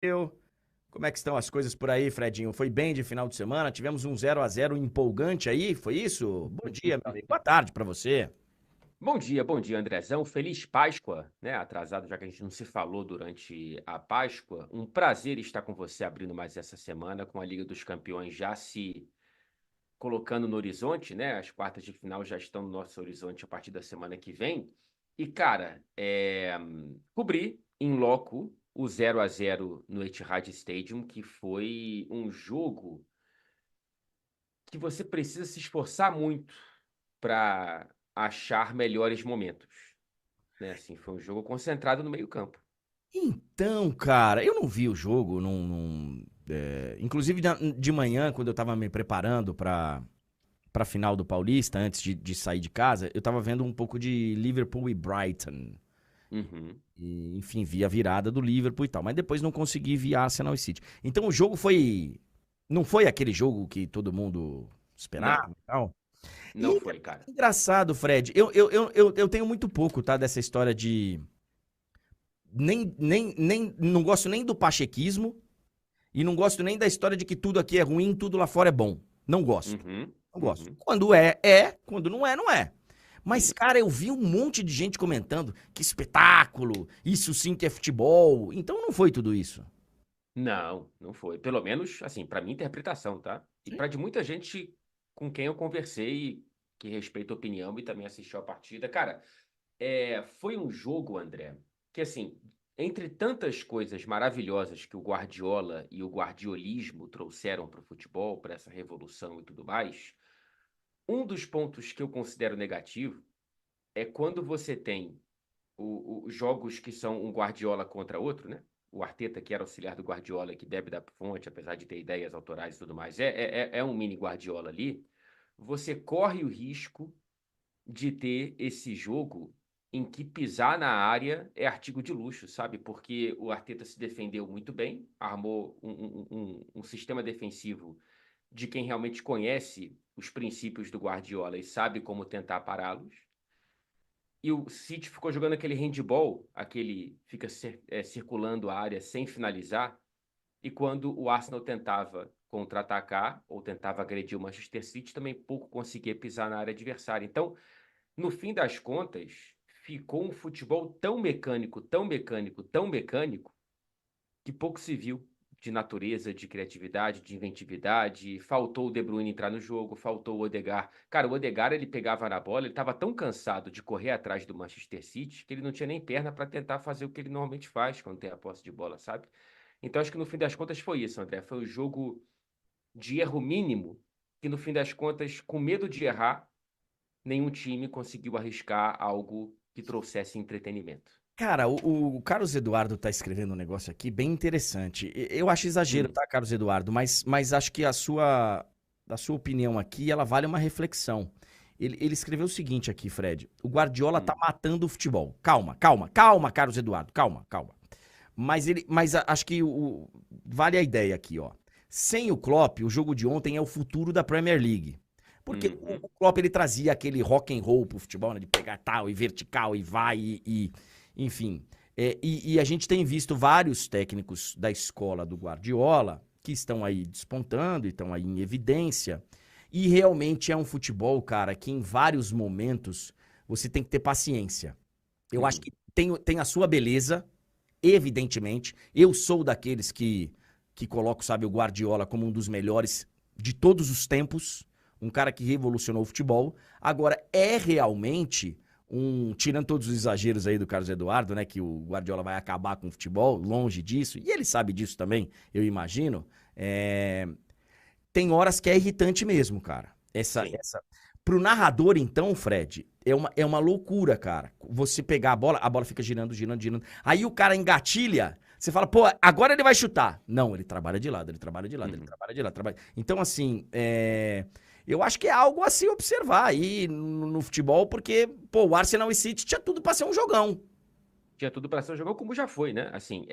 Eu. Como é que estão as coisas por aí, Fredinho? Foi bem de final de semana? Tivemos um 0-0 empolgante aí, foi isso? Bom dia, meu amigo. Boa tarde pra você. Bom dia, Andrezão. Feliz Páscoa, né? Atrasado, já que a gente não se falou durante a Páscoa. Um prazer estar com você abrindo mais essa semana, com a Liga dos Campeões já se colocando no horizonte, né? As quartas de final já estão no nosso horizonte a partir da semana que vem. E, cara, cobri em loco o 0-0 no Etihad Stadium, que foi um jogo que você precisa se esforçar muito para achar melhores momentos, né? Assim, foi um jogo concentrado no meio-campo. Então, cara, eu não vi o jogo, inclusive de manhã, quando eu tava me preparando pra final do Paulista, antes de sair de casa, eu tava vendo um pouco de Liverpool e Brighton. Uhum. E, enfim, vi a virada do Liverpool e tal, mas depois não consegui ver Arsenal e City. Então o jogo foi. Não foi aquele jogo que todo mundo esperava Não, e tal. não E foi, cara. engraçado, Fred, eu tenho muito pouco, tá, dessa história de. Não gosto nem do pachequismo e não gosto nem da história de que tudo aqui é ruim, tudo lá fora é bom. Não gosto. Uhum, Não gosto. uhum. Quando é, é. Quando não é, não é. Mas, Isso. cara, eu vi um monte de gente comentando que espetáculo, isso sim que é futebol. Então não foi tudo isso. Não, não foi. Pelo menos, assim, para minha interpretação, tá? E Sim. para de muita gente com quem eu conversei, que respeita a opinião e também assistiu a partida. Cara, foi um jogo, André, que assim, entre tantas coisas maravilhosas que o Guardiola e o guardiolismo trouxeram para o futebol, para essa revolução e tudo mais, um dos pontos que eu considero negativo é quando você tem os jogos que são um Guardiola contra outro, né? O Arteta, que era auxiliar do Guardiola, que bebe da fonte, apesar de ter ideias autorais e tudo mais, é um mini Guardiola ali. Você corre o risco de ter esse jogo em que pisar na área é artigo de luxo, sabe? Porque o Arteta se defendeu muito bem, armou um sistema defensivo de quem realmente conhece os princípios do Guardiola e sabe como tentar pará-los. E o City ficou jogando aquele handball, aquele fica circulando a área sem finalizar. E quando o Arsenal tentava contra-atacar ou tentava agredir o Manchester City, também pouco conseguia pisar na área adversária. Então, no fim das contas, ficou um futebol tão mecânico, tão mecânico, tão mecânico, que pouco se viu de natureza, de criatividade, de inventividade. Faltou o De Bruyne entrar no jogo, faltou o Odegaard. Cara, o Odegaard ele pegava na bola, ele estava tão cansado de correr atrás do Manchester City que ele não tinha nem perna para tentar fazer o que ele normalmente faz quando tem a posse de bola, sabe? Então acho que no fim das contas foi isso, André. Foi um jogo de erro mínimo que no fim das contas, com medo de errar, nenhum time conseguiu arriscar algo que trouxesse entretenimento. Cara, o Carlos Eduardo tá escrevendo um negócio aqui bem interessante. Eu acho exagero, Hum, tá, Carlos Eduardo? Mas acho que a sua opinião aqui, ela vale uma reflexão. Ele escreveu o seguinte aqui, Fred. O Guardiola tá hum, matando o futebol. Calma, calma, calma, Carlos Eduardo, calma, calma. Acho que vale a ideia aqui, ó. Sem o Klopp, o jogo de ontem é o futuro da Premier League. Porque o, uhum, o Klopp ele trazia aquele rock and roll pro futebol, né, de pegar tal e vertical e vai enfim. E a gente tem visto vários técnicos da escola do Guardiola que estão aí despontando e estão aí em evidência. E realmente é um futebol, cara, que em vários momentos você tem que ter paciência. Eu acho uhum. que tem a sua beleza, evidentemente. Eu sou daqueles que coloco, sabe, o Guardiola como um dos melhores de todos os tempos, um cara que revolucionou o futebol. Agora, é realmente tirando todos os exageros aí do Carlos Eduardo, né, que o Guardiola vai acabar com o futebol, longe disso, e ele sabe disso também, eu imagino, tem horas que é irritante mesmo, cara. Sim. Pro narrador, então, Fred, é uma loucura, cara. Você pegar a bola fica girando, girando, girando. Aí o cara engatilha, você fala, pô, agora ele vai chutar. Não, ele trabalha de lado, ele trabalha de lado, ele Uhum. trabalha de lado. Então, assim, eu acho que é algo a se observar aí no futebol, porque, pô, o Arsenal e City tinha tudo pra ser um jogão. Tinha tudo para ser um jogão, como já foi, né? Assim,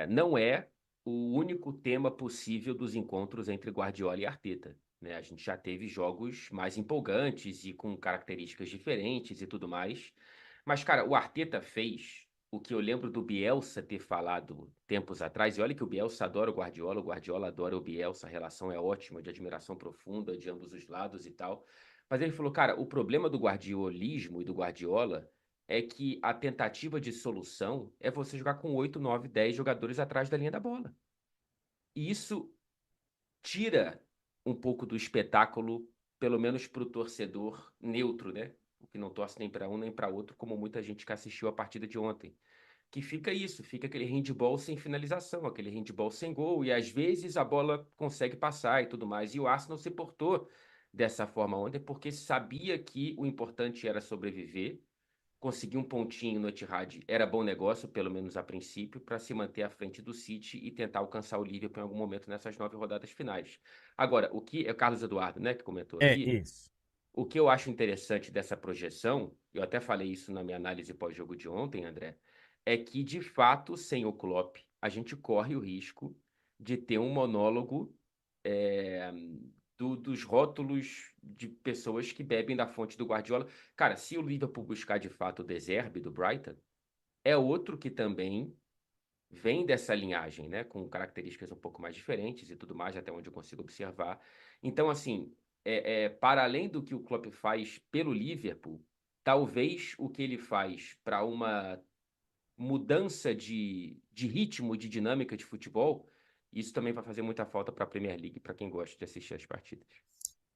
não é o único tema possível dos encontros entre Guardiola e Arteta, né? A gente já teve jogos mais empolgantes e com características diferentes e tudo mais. Mas, cara, o Arteta fez. o que eu lembro do Bielsa ter falado tempos atrás, e olha que o Bielsa adora o Guardiola adora o Bielsa, a relação é ótima, de admiração profunda de ambos os lados e tal. Mas ele falou, cara, o problema do guardiolismo e do Guardiola é que a tentativa de solução é você jogar com 8, 9, 10 jogadores atrás da linha da bola. E isso tira um pouco do espetáculo, pelo menos para o torcedor neutro, né? O que não torce nem para um nem para outro, como muita gente que assistiu a partida de ontem. Que fica isso, fica aquele handball sem finalização, aquele handball sem gol, e às vezes a bola consegue passar e tudo mais. E o Arsenal se portou dessa forma ontem porque sabia que o importante era sobreviver. Conseguir um pontinho no Etihad era bom negócio, pelo menos a princípio, para se manter à frente do City e tentar alcançar o Liverpool em algum momento nessas 9 rodadas finais. Agora, o que é o Carlos Eduardo, né, que comentou É, aqui, isso. o que eu acho interessante dessa projeção, eu até falei isso na minha análise pós-jogo de ontem, André, é que, de fato, sem o Klopp, a gente corre o risco de ter um monólogo é, dos rótulos de pessoas que bebem da fonte do Guardiola. Cara, se o Liverpool buscar, de fato, o De Zerbi do Brighton, é outro que também vem dessa linhagem, né? Com características um pouco mais diferentes e tudo mais, até onde eu consigo observar. Então, assim, para além do que o Klopp faz pelo Liverpool, talvez o que ele faz para uma mudança de ritmo, de dinâmica de futebol, isso também vai fazer muita falta para a Premier League, para quem gosta de assistir as partidas.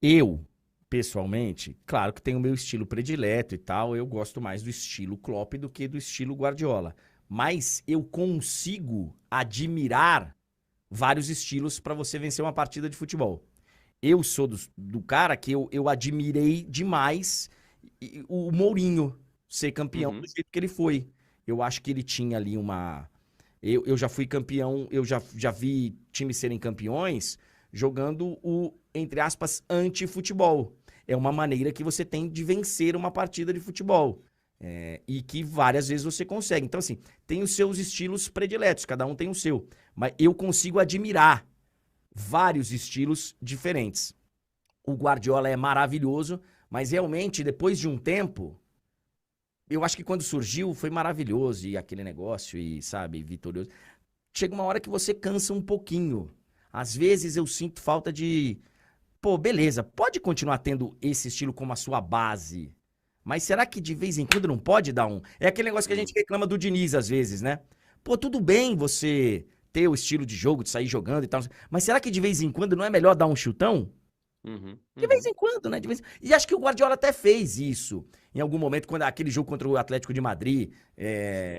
Eu, pessoalmente, claro que tenho o meu estilo predileto e tal, eu gosto mais do estilo Klopp do que do estilo Guardiola. Mas eu consigo admirar vários estilos para você vencer uma partida de futebol. Eu sou do cara que eu admirei demais o Mourinho ser campeão do Uhum, jeito que ele foi. Eu acho que ele tinha ali uma. Eu já fui campeão, já vi times serem campeões jogando o, entre aspas, anti-futebol. É uma maneira que você tem de vencer uma partida de futebol. E que várias vezes você consegue. Então, assim, tem os seus estilos prediletos, cada um tem o seu. Mas eu consigo admirar vários estilos diferentes. O Guardiola é maravilhoso, mas realmente, depois de um tempo, eu acho que quando surgiu foi maravilhoso e aquele negócio, e sabe, vitorioso. Chega uma hora que você cansa um pouquinho. Às vezes eu sinto falta de. Pô, beleza, pode continuar tendo esse estilo como a sua base. Mas será que de vez em quando não pode dar um? É aquele negócio que a gente uhum, reclama do Diniz às vezes, né? Pô, tudo bem você ter o estilo de jogo, de sair jogando e tal. Mas será que de vez em quando não é melhor dar um chutão? uhum, De vez uhum. em quando, né? E acho que o Guardiola até fez isso. Em algum momento, quando aquele jogo contra o Atlético de Madrid,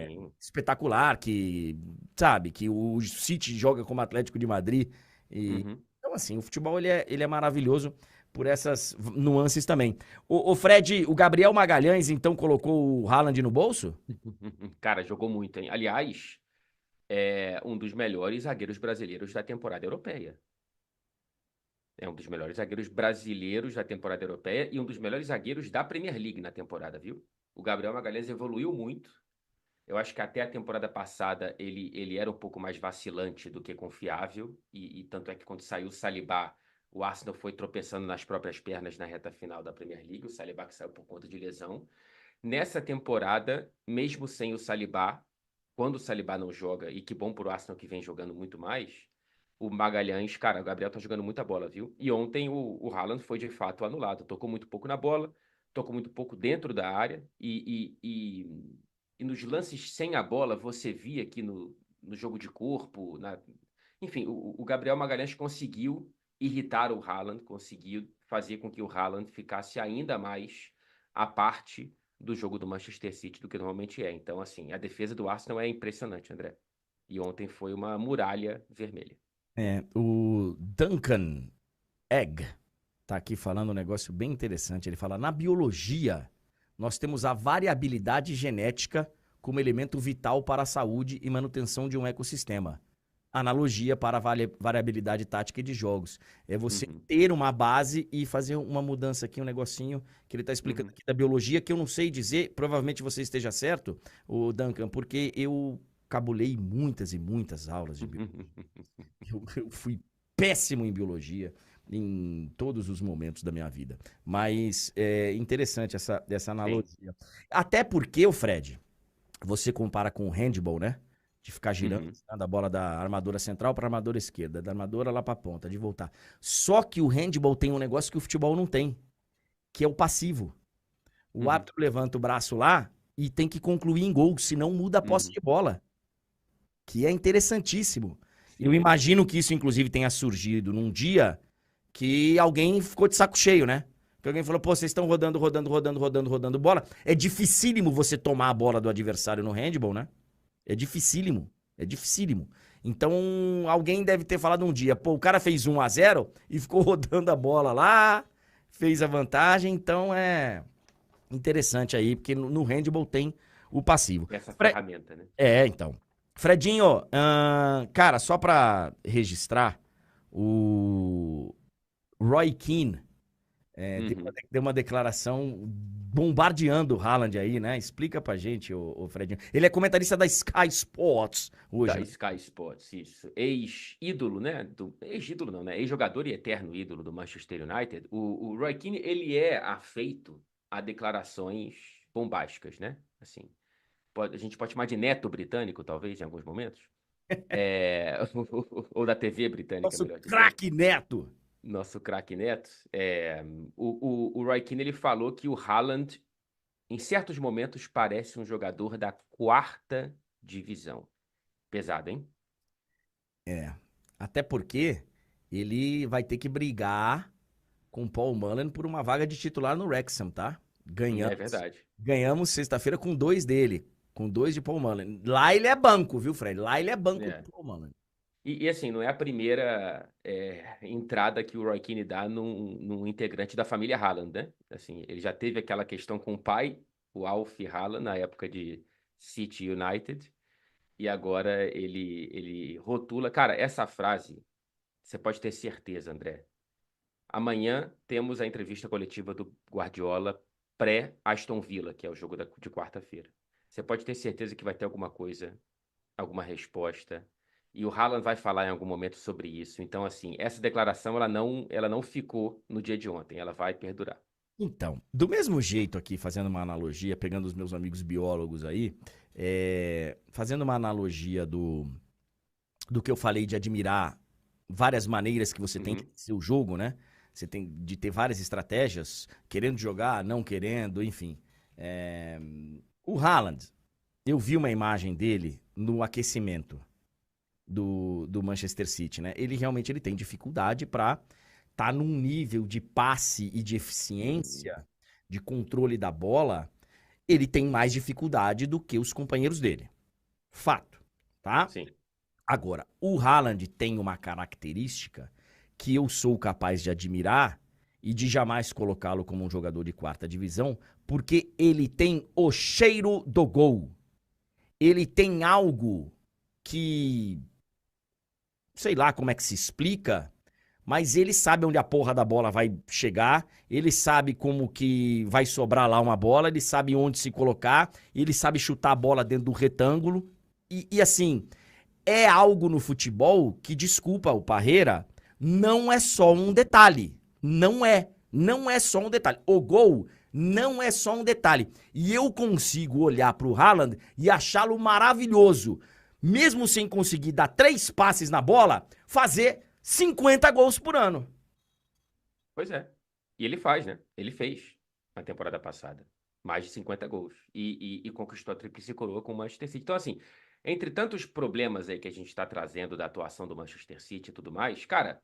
Sim. espetacular, que, sabe, que o City joga como Atlético de Madrid. Uhum. Então, assim, o futebol ele é maravilhoso por essas nuances também. O Fred, o Gabriel Magalhães, então, colocou o Haaland no bolso? Cara, jogou muito, hein? Aliás, é um dos melhores zagueiros brasileiros da temporada europeia. É um dos melhores zagueiros brasileiros da temporada europeia e um dos melhores zagueiros da Premier League na temporada, viu? O Gabriel Magalhães evoluiu muito. Eu acho que até a temporada passada ele era um pouco mais vacilante do que confiável. E tanto é que quando saiu o Saliba, o Arsenal foi tropeçando nas próprias pernas na reta final da Premier League. O Saliba que saiu por conta de lesão. Nessa temporada, mesmo sem o Saliba, quando o Saliba não joga, e que bom pro Arsenal que vem jogando muito mais, o Magalhães, cara, o Gabriel tá jogando muita bola, viu? E ontem o Haaland foi de fato anulado. Tocou muito pouco na bola, tocou muito pouco dentro da área, e nos lances sem a bola, você via aqui no jogo de corpo, enfim, o Gabriel Magalhães conseguiu irritar o Haaland, conseguiu fazer com que o Haaland ficasse ainda mais à parte do jogo do Manchester City do que normalmente é. Então, assim, a defesa do Arsenal é impressionante, André. E ontem foi uma muralha vermelha. O Duncan Egg tá aqui falando um negócio bem interessante. Ele fala: na biologia, nós temos a variabilidade genética como elemento vital para a saúde e manutenção de um ecossistema. Analogia para a variabilidade tática e de jogos. É você Uhum, ter uma base e fazer uma mudança aqui, um negocinho que ele está explicando uhum. aqui da biologia, que eu não sei dizer, provavelmente você esteja certo, o Duncan, porque eu cabulei muitas e muitas aulas de biologia. Eu fui péssimo em biologia em todos os momentos da minha vida. Mas é interessante essa Sim. analogia. Até porque, o Fred, você compara com o handball, né? De ficar girando, Uhum. né, da bola da armadura central para a armadura esquerda, da armadura lá para a ponta, de voltar. Só que o handball tem um negócio que o futebol não tem, que é o passivo. O Uhum. árbitro levanta o braço lá e tem que concluir em gol, senão muda a posse Uhum. de bola, que é interessantíssimo. Eu Sim. imagino que isso, inclusive, tenha surgido num dia que alguém ficou de saco cheio, né? Que alguém falou, pô, vocês estão rodando bola. É dificílimo você tomar a bola do adversário no handball, né? É dificílimo. É dificílimo. Então, alguém deve ter falado um dia, pô, o cara fez 1-0 e ficou rodando a bola lá, fez a vantagem, então é interessante aí, porque no handball tem o passivo. Essa Fre- ferramenta, né? então. Fredinho, cara, só pra registrar, o Roy Keane Uhum. deu uma declaração bombardeando o Haaland aí, né? Explica pra gente, o Fredinho. Ele é comentarista da Sky Sports hoje, Da né? Sky Sports, isso. Ex-ídolo, né? Ex-ídolo não, né? Ex-jogador e eterno ídolo do Manchester United. O Roy Keane, ele é afeito a declarações bombásticas, né? Assim, a gente pode chamar de neto britânico, talvez, em alguns momentos. É, ou da TV britânica, Nosso melhor dizendo. craque Neto. Nosso craque Neto. O Roy Keane, ele falou que o Haaland, em certos momentos, parece um jogador da quarta divisão. Pesado, hein? É. Até porque ele vai ter que brigar com o Paul Mullen por uma vaga de titular no Wrexham, tá? É Ganhamos. verdade. Ganhamos sexta-feira com 2 dele. Com 2 de Paul Mullen. Lá ele é banco, viu, Fred? Lá ele é banco do É. Paul Mullen. Assim, não é a primeira entrada que o Roy Keane dá num integrante da família Haaland, né? Assim, ele já teve aquela questão com o pai, o Alf Haaland, na época de City United, e agora ele rotula. Cara, essa frase, você pode ter certeza, André. Amanhã temos a entrevista coletiva do Guardiola pré-Aston Villa, que é o jogo de quarta-feira. Você pode ter certeza que vai ter alguma coisa, alguma resposta. E o Haaland vai falar em algum momento sobre isso. Então, assim, essa declaração ela não ficou no dia de ontem, ela vai perdurar. Então, do mesmo jeito aqui, fazendo uma analogia, pegando os meus amigos biólogos aí, fazendo uma analogia do que eu falei de admirar várias maneiras que você tem de Uhum. ser o jogo, né? Você tem de ter várias estratégias, querendo jogar, não querendo, enfim. É, O Haaland, eu vi uma imagem dele no aquecimento do Manchester City, né? Ele tem dificuldade para estar num nível de passe e de Uhum. eficiência, de controle da bola, ele tem mais dificuldade do que os companheiros dele. Fato, tá? Sim. Agora, o Haaland tem uma característica que eu sou capaz de admirar e de jamais colocá-lo como um jogador de quarta divisão, porque ele tem o cheiro do gol. Ele tem algo que, sei lá como é que se explica, mas ele sabe onde a porra da bola vai chegar, ele sabe como que vai sobrar lá uma bola, ele sabe onde se colocar, ele sabe chutar a bola dentro do retângulo. E assim, é algo no futebol que, desculpa o Parreira, não é só um detalhe. Não é. Não é só um detalhe. O gol não é só um detalhe. E eu consigo olhar pro Haaland e achá-lo maravilhoso. Mesmo sem conseguir dar 3 passes na bola, fazer 50 gols por ano. Pois é. E ele faz, né? Ele fez na temporada passada. Mais de 50 gols. E conquistou a Tríplice Coroa com o Manchester City. Então, assim, entre tantos problemas aí que a gente está trazendo da atuação do Manchester City e tudo mais, cara,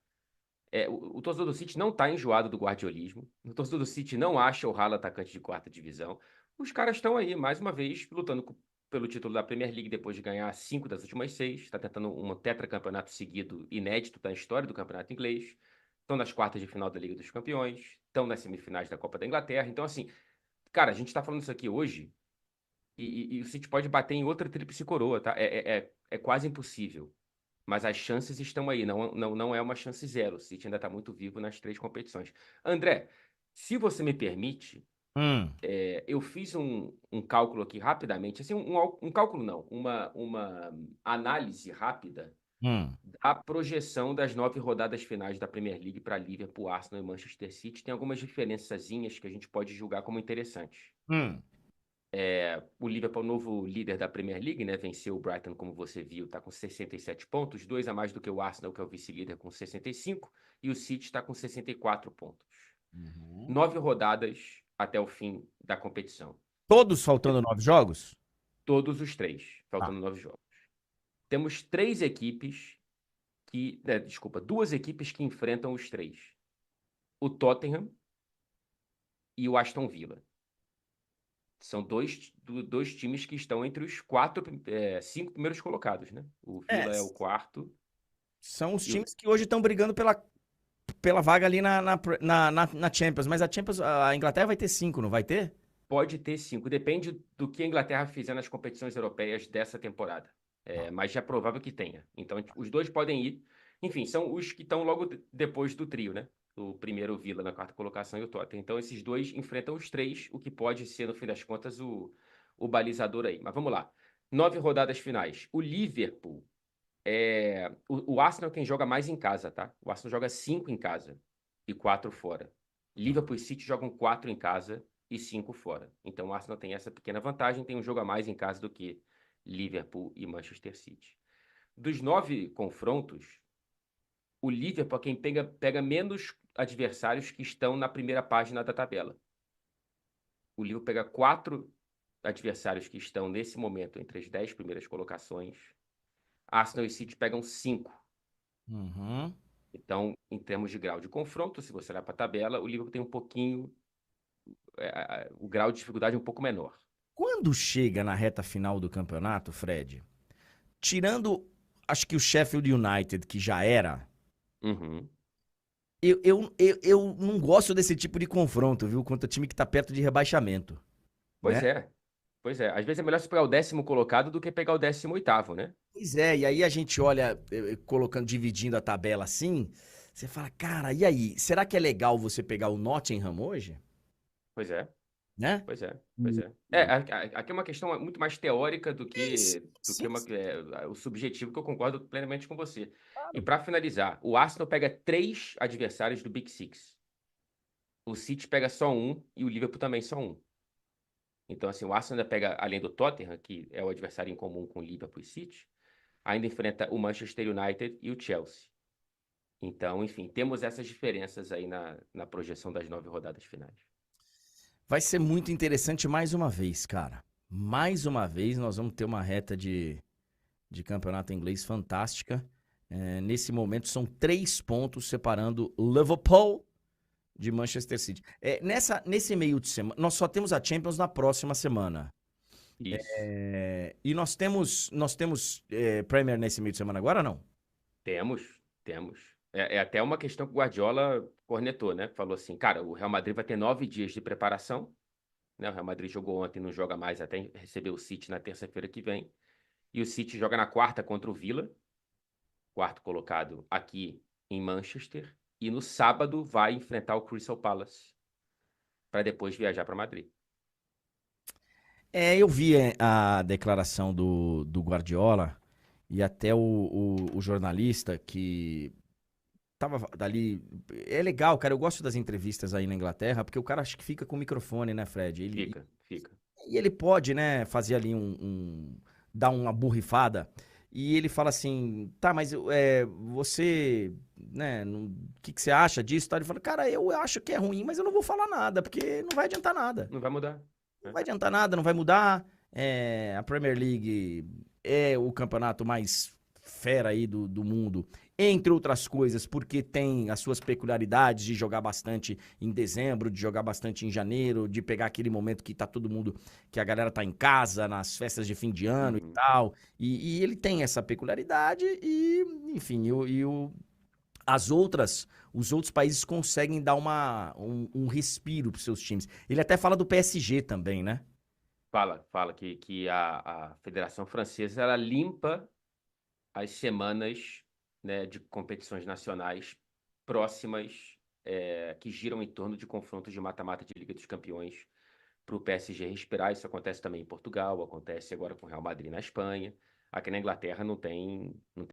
o torcedor do City não tá enjoado do guardiolismo. O torcedor do City não acha o Haaland atacante de quarta divisão. Os caras estão aí, mais uma vez, lutando pelo título da Premier League depois de ganhar 5 das últimas 6. Está tentando um tetracampeonato seguido inédito da história do campeonato inglês. Estão nas quartas de final da Liga dos Campeões. Estão nas semifinais da Copa da Inglaterra. Então, assim, cara, a gente está falando isso aqui hoje e o City pode bater em outra tríplice coroa, tá? É quase impossível. Mas as chances estão aí, não é uma chance zero. O City ainda está muito vivo nas 3 competições. André, se você me permite, Hum, eu fiz um cálculo aqui rapidamente, assim, um cálculo não, uma análise rápida hum, da projeção das 9 rodadas finais da Premier League para Liverpool, Arsenal e Manchester City. Tem algumas diferençazinhas que a gente pode julgar como interessantes. hum. O Liverpool é o novo líder da Premier League, né? Venceu o Brighton, como você viu, está com 67 pontos, 2 a mais do que o Arsenal, que é o vice-líder, com 65, e o City está com 64 pontos. Uhum. 9 rodadas até o fim da competição. Todos faltando 9 jogos? Todos os três, Ah, faltando 9 jogos. Temos três equipes duas equipes que enfrentam os três. O Tottenham e o Aston Villa. São dois times que estão entre os cinco primeiros colocados, né? O é, Villa é o quarto são os e o times que hoje estão brigando pela vaga ali na Champions. Mas a Champions, a Inglaterra vai ter 5, não vai ter? pode ter cinco. Depende do que a Inglaterra fizer nas competições europeias dessa temporada. Tá. Mas já é provável que tenha. Então, os dois podem ir. Enfim, são os que estão logo depois do trio, né? O primeiro, o Villa, na quarta colocação, e o Tottenham. Então, esses dois enfrentam os três, o que pode ser, no fim das contas, o balizador aí. Mas vamos lá. 9 rodadas finais. O Liverpool. O Arsenal quem joga mais em casa, tá? O Arsenal joga 5 em casa e 4 fora. Liverpool e City jogam 4 em casa e 5 fora. Então o Arsenal tem essa pequena vantagem, tem um jogo a mais em casa do que Liverpool e Manchester City. Dos 9 confrontos, o Liverpool é quem pega menos adversários que estão na primeira página da tabela. O Liverpool pega 4 adversários que estão nesse momento entre as 10 primeiras colocações. Arsenal e City pegam 5. Uhum. Então, em termos de grau de confronto, se você olhar para a tabela, o Liverpool tem um pouquinho, o grau de dificuldade é um pouco menor. Quando chega na reta final do campeonato, Fred, tirando, acho que o Sheffield United, que já era, Uhum. eu não gosto desse tipo de confronto, viu? Contra time que tá perto de rebaixamento, né? Pois é, pois é. Às vezes é melhor você pegar o 10º colocado do que pegar o 18º, né? Pois é, e aí a gente olha, colocando, dividindo a tabela assim, você fala, cara, e aí? Será que é legal você pegar o Nottingham hoje? Pois é, Né? pois é, pois Hum, é. hum. Aqui é uma questão muito mais teórica do Sim, que, do que sim, sim. o subjetivo, que eu concordo plenamente com você. E Claro. para finalizar, o Arsenal pega 3 adversários do Big Six. O City pega só um e o Liverpool também só um. Então, assim, o Arsenal ainda pega, além do Tottenham, que é o adversário em comum com o Liverpool e City, ainda enfrenta o Manchester United e o Chelsea. Então, enfim, temos essas diferenças aí na projeção das 9 rodadas finais. Vai ser muito interessante mais uma vez, cara. Mais uma vez nós vamos ter uma reta de campeonato inglês fantástica. Nesse momento são 3 pontos separando Liverpool de Manchester City. Nesse meio de semana, nós só temos a Champions na próxima semana. Isso. E nós temos Premier nesse meio de semana agora, não? Temos, temos. É até uma questão que o Guardiola cornetou, né? Falou assim, cara, o Real Madrid vai ter 9 dias de preparação, né? O Real Madrid jogou ontem, não joga mais até receber o City na terça-feira que vem. E o City joga na quarta contra o Villa, quarto colocado aqui em Manchester, e no sábado vai enfrentar o Crystal Palace para depois viajar para Madrid. Eu vi a declaração do Guardiola e até o jornalista que tava dali. É legal, cara. Eu gosto das entrevistas aí na Inglaterra, porque o cara acho que fica com o microfone, né, Fred? Fica, fica. E ele pode, né, fazer ali dar uma borrifada. E ele fala assim, tá, mas você, né, o que, que você acha disso? Tá? Ele fala, cara, eu acho que é ruim, mas eu não vou falar nada, porque não vai adiantar nada. Não vai mudar, Não né? vai adiantar nada, não vai mudar. A Premier League é o campeonato mais fera aí do mundo, entre outras coisas, porque tem as suas peculiaridades de jogar bastante em dezembro, de jogar bastante em janeiro, de pegar aquele momento que tá todo mundo, que a galera tá em casa, nas festas de fim de ano e Uhum. tal. E ele tem essa peculiaridade e, enfim, os outros países conseguem dar um respiro pros seus times. Ele até fala do PSG também, né? Fala que a Federação Francesa ela limpa as semanas, né, de competições nacionais próximas, que giram em torno de confrontos de mata-mata de Liga dos Campeões para o PSG respirar. Isso acontece também em Portugal, acontece agora com o Real Madrid na Espanha. Aqui na Inglaterra não tem